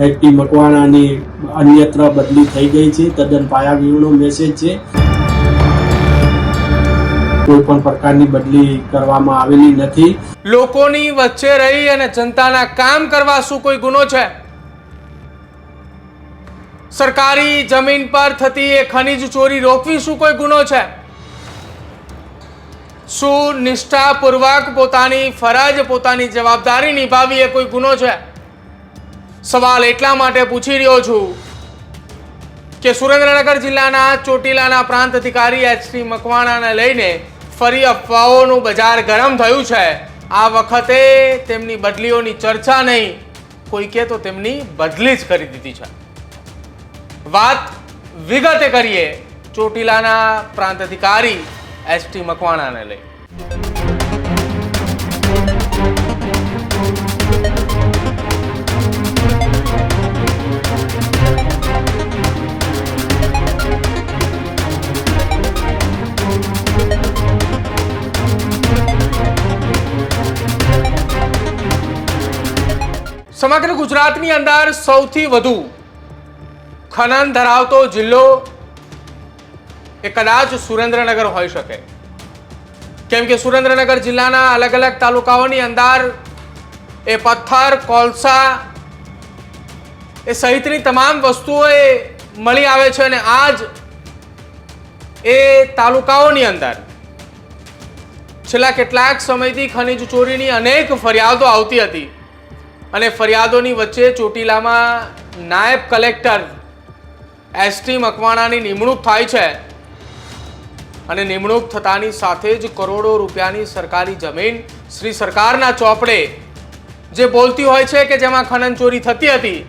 HT મકવાણાની અન્યત્ર બદલી થઈ ગઈ છે। તદ્દન પાયાવિહોણો મેસેજ છે। કોઈ પણ પ્રકારની બદલી કરવામાં આવેલી નથી। લોકોની વચ્ચે રહી અને જનતાના કામ કરવા શું કોઈ ગુનો છે? સરકારી જમીન પર થતી એ ખનીજ ચોરી રોકવી શું કોઈ ગુનો છે? શું નિષ્ઠાપૂર્વક પોતાની ફરજ પોતાની જવાબદારી નિભાવવી એ કોઈ ગુનો છે? સવાલ એટલા માટે પૂછી રહ્યો છું કે સુરેન્દ્રનગર જિલ્લાના ચોટીલાના પ્રાંત અધિકારી એચટી મકવાણાને લઈને ફરી અફવાઓનું બજાર ગરમ થયું છે। આ વખતે તેમની બદલીઓની ચર્ચા નહીં, કોઈ કે તો તેમની બદલી જ કરી દીધી છે। વાત વિગતે કરીએ ચોટીલાના પ્રાંત અધિકારી એચટી મકવાણાને લઈ। સમગ્ર ગુજરાતની અંદર સૌથી વધુ ખનન ધરાવતો જિલ્લો એ કદાચ સુરેન્દ્રનગર હોઈ શકે, કેમ કે સુરેન્દ્રનગર જિલ્લાના અલગ અલગ તાલુકાઓની અંદર એ પથ્થર, કોલસા એ સહિતની તમામ વસ્તુઓ એ મળી આવે છે અને આજ એ તાલુકાઓની અંદર છેલ્લા કેટલાક સમયથી ખનીજ ચોરીની અનેક ફરિયાદો આવતી હતી અને ફરિયાદોની વચ્ચે ચોટીલામાં નાયબ કલેક્ટર એચટી મકવાણાની નિમણૂક થાય છે અને નિમણૂક થતાની સાથે જ કરોડો રૂપિયાની સરકારી જમીન શ્રી સરકારના ચોપડે જે બોલતી હોય છે કે જેમાં ખનન ચોરી થતી હતી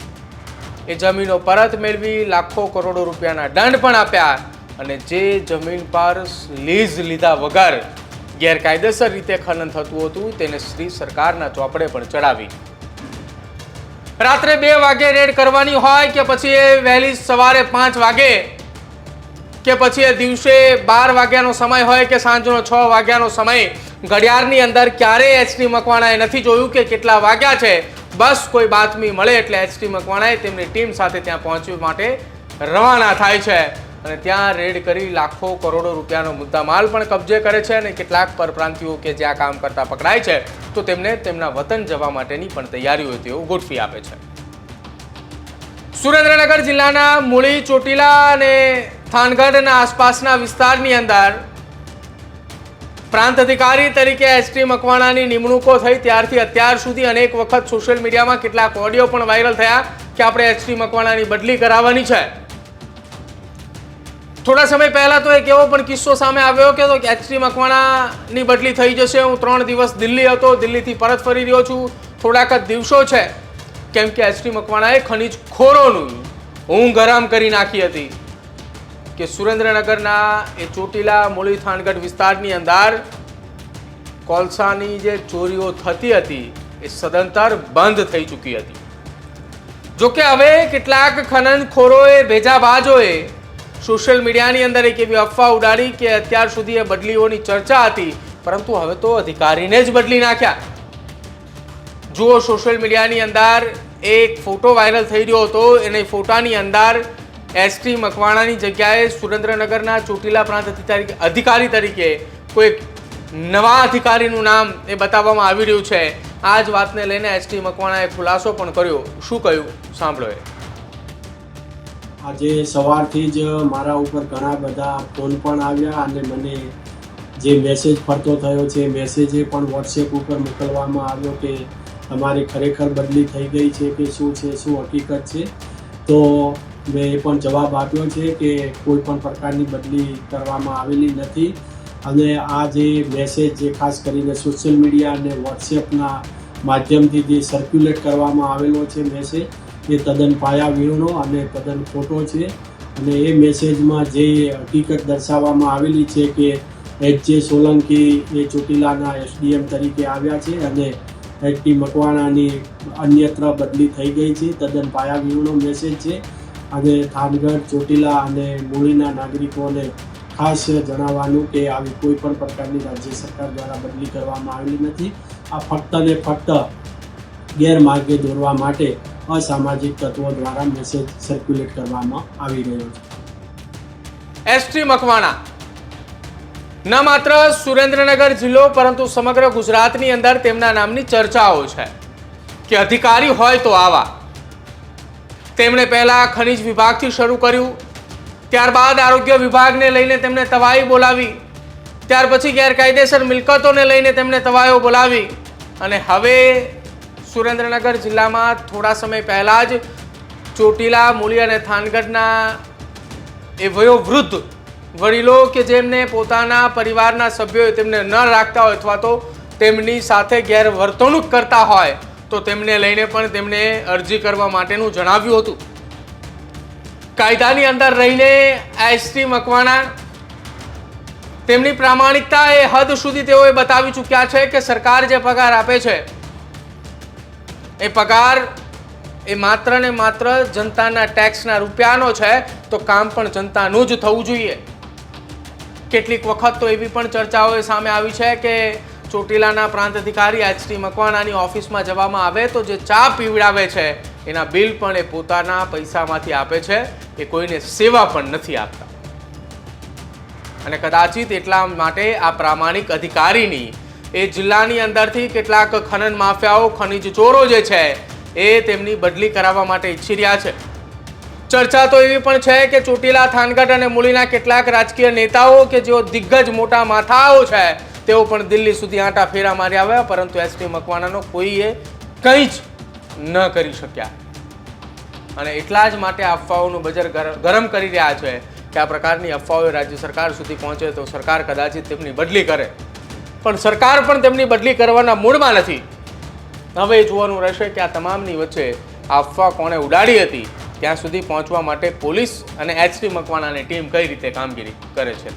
એ જમીનો પરત મેળવી લાખો કરોડો રૂપિયાના દંડ પણ આપ્યા અને જે જમીન પર લીઝ લીધા વગર ગેરકાયદેસર રીતે ખનન થતું હતું તેને શ્રી સરકારના ચોપડે પણ ચડાવી। રાત્રે 2 વાગે રેડ કરવાની હોય કે પછી એ વહેલી સવારે 5 વાગે કે પછી એ દિવસે 12 વાગ્યાનો સમય હોય કે સાંજનો 6 વાગ્યાનો સમય, ઘડિયાળની અંદર ક્યારેય એચટી મકવાણાએ નથી જોયું કે કેટલા વાગ્યા છે। બસ કોઈ બાતમી મળે એટલે એચટી મકવાણાએ તેમની ટીમ સાથે ત્યાં પહોંચવા માટે રવાના થાય છે અને ત્યાં રેડ કરી લાખો કરોડો રૂપિયાનો મુદ્દામાલ પણ કબજે કરે છે અને કેટલાક પરપ્રાંતિયો કે જ્યાં કામ કરતા પકડાય છે તો તેમને તેમના વતન જવા માટેની પણ તૈયારીઓ તેઓ ગોઠવી આપે છે। સુરેન્દ્રનગર જિલ્લાના મૂળી, ચોટીલા અને થાનગઢના આસપાસના વિસ્તારની અંદર પ્રાંત અધિકારી તરીકે એચટી મકવાણાની નિમણૂકો થઈ ત્યારથી અત્યાર સુધી અનેક વખત સોશિયલ મીડિયામાં કેટલાક ઓડિયો પણ વાયરલ થયા કે આપણે એચટી મકવાણાની બદલી કરાવવાની છે। થોડા સમય પહેલા તો એક એવો પણ કિસ્સો સામે આવ્યો કે એચટી મકવાણાની બદલી થઈ જશે। હું 3 દિવસ દિલ્હી હતો, દિલ્હીથી પરત ફરી રહ્યો છું, થોડાક જ દિવસો છે, કેમ કે એચટી મકવાણાએ ખનીજ ખોરોનું ઊંઘ હરામ કરી નાખી હતી કે સુરેન્દ્રનગરના એ ચોટીલા, મૂળી, થાનગઢ વિસ્તારની અંદર કોલસાની જે ચોરીઓ થતી હતી એ સદંતર બંધ થઈ ચૂકી હતી। જોકે હવે કેટલાક ખનનખોરોએ, ભેજાબાજોએ સોશિયલ મીડિયાની અંદર એક એવી અફવા ઉડાડી કે અત્યાર સુધી એ બદલીઓની ચર્ચા હતી પરંતુ હવે તો અધિકારીને જ બદલી નાખ્યા। જુઓ, સોશિયલ મીડિયાની અંદર એક ફોટો વાયરલ થઈ રહ્યો હતો, એની ફોટાની અંદર એચટી મકવાણાની જગ્યાએ સુરેન્દ્રનગરના ચોટીલા પ્રાંત અધિકારી તરીકે કોઈ નવા અધિકારીનું નામ એ બતાવવામાં આવી રહ્યું છે। આ જ વાતને લઈને એચટી મકવાણાએ ખુલાસો પણ કર્યો। શું કહ્યું સાંભળો। આજે સવારથી જ મારા ઉપર ઘણા બધા ફોન પણ આવ્યા અને મને જે મેસેજ ફરતો થયો છે મેસેજે પણ વોટ્સએપ ઉપર મોકલવામાં આવ્યો કે તમારી ખરેખર બદલી થઈ ગઈ છે કે શું છે, શું હકીકત છે। તો મેં એ પણ જવાબ આપ્યો છે કે કોઈ પણ પ્રકારની બદલી કરવામાં આવેલી નથી અને આ જે મેસેજ જે ખાસ કરીને સોશિયલ મીડિયા અને વોટ્સએપના માધ્યમથી જે સર્ક્યુલેટ કરવામાં આવેલો છે મેસેજ એ તદ્દન પાયાવિહોણો અને તદ્દન ખોટો છે અને એ મેસેજમાં જે હકીકત દર્શાવવામાં આવેલી છે કે એચ.જે. સોલંકી એ ચોટીલાના એસડીએમ તરીકે આવ્યા છે અને એચટી મકવાણાની અન્યત્ર બદલી થઈ ગઈ છે, તદ્દન પાયાવિહોણો મેસેજ છે અને થાનગઢ, ચોટીલા અને મૂળીના નાગરિકોને ખાસ જણાવવાનું કે આવી કોઈ પણ પ્રકારની રાજ્ય સરકાર દ્વારા બદલી કરવામાં આવેલી નથી। આ ફક્ત ને ફક્ત ગેરમાર્ગે દોરવા માટે અસામાજિક તત્વો દ્વારા મેસેજ સર્ક્યુલેટ કરવામાં આવી રહ્યો છે. એસટી મકવાણા ન માત્ર સુરેન્દ્રનગર જિલ્લો પરંતુ સમગ્ર ગુજરાતની અંદર તેમના નામની ચર્ચાઓ છે કે અધિકારી હોય તો આવા. તેમણે પહેલા ખનિજ વિભાગથી શરૂ કર્યું, ત્યારબાદ આરોગ્ય વિભાગને લઈને તેમણે તવાઈ બોલાવી, ત્યાર પછી ગેરકાયદેસર મિલકતોને લઈને તેમણે તવાઈઓ બોલાવી અને હવે સુરેન્દ્રનગર જિલ્લામાં થોડા સમય પહેલા જ ચોટીલા, મૂળી અને થાનગઢના એ વયોવૃદ્ધ વડીલો કે જેમને પોતાના પરિવારના સભ્યોએ તેમને ન રાખતા હોય અથવા તો તેમની સાથે ગેરવર્તણૂક કરતા હોય તો તેમને લઈને પણ તેમણે અરજી કરવા માટેનું જણાવ્યું હતું. કાયદાની અંદર રહીને એસટી મકવાણા તેમની પ્રામાણિકતા એ હદ સુધી તેઓએ બતાવી ચૂક્યા છે કે સરકાર જે પગાર આપે છે એ પગાર એ માત્ર ને માત્ર જનતાના ટેક્સના રૂપિયાનો છે, તો કામ પણ જનતાનું જ થવું જોઈએ. કેટલીક વખત તો એવી પણ ચર્ચાઓ સામે આવી છે કે ચોટીલાના પ્રાંત અધિકારી એસટી મકવાણાની ઓફિસમાં જવામાં આવે તો જે ચા પીવડાવે છે એના બિલ પણ એ પોતાના પૈસામાંથી આપે છે, એ કોઈને સેવા પણ નથી આપતા. અને કદાચિત એટલા માટે આ પ્રામાણિક અધિકારીની એ જિલ્લાની અંદરથી કેટલાક ખનન માફિયાઓ, ખનિજ ચોરો જે છે એ તેમની બદલી કરાવવા માટે ઈચ્છી રહ્યા છે. ચર્ચા તો એવી પણ છે કે ચોટીલા, થાનગઢ અને મૂળીના કેટલાક રાજકીય નેતાઓ કે જેઓ દિગ્ગજ મોટા માથાઓ છે તેઓ પણ દિલ્હી સુધી આંટા ફેરા મારી આવ્યા, પરંતુ એસટી મકવાણાનો કોઈએ કંઈ જ ન કરી શક્યા. અને એટલા જ માટે અફવાઓનું બજાર ગરમ કરી રહ્યા છે કે આ પ્રકારની અફવાઓ રાજ્ય સરકાર સુધી પહોંચે તો સરકાર કદાચિત તેમની બદલી કરે, પણ સરકાર પણ તેમની બદલી કરવાના મૂડમાં નથી. હવે જોવાનું રહેશે કે આ તમામની વચ્ચે અફવા કોણે ઉડાડી હતી ત્યાં સુધી પહોંચવા માટે પોલીસ અને એસટી મકવાણાની ટીમ કઈ રીતે કામગીરી કરે છે.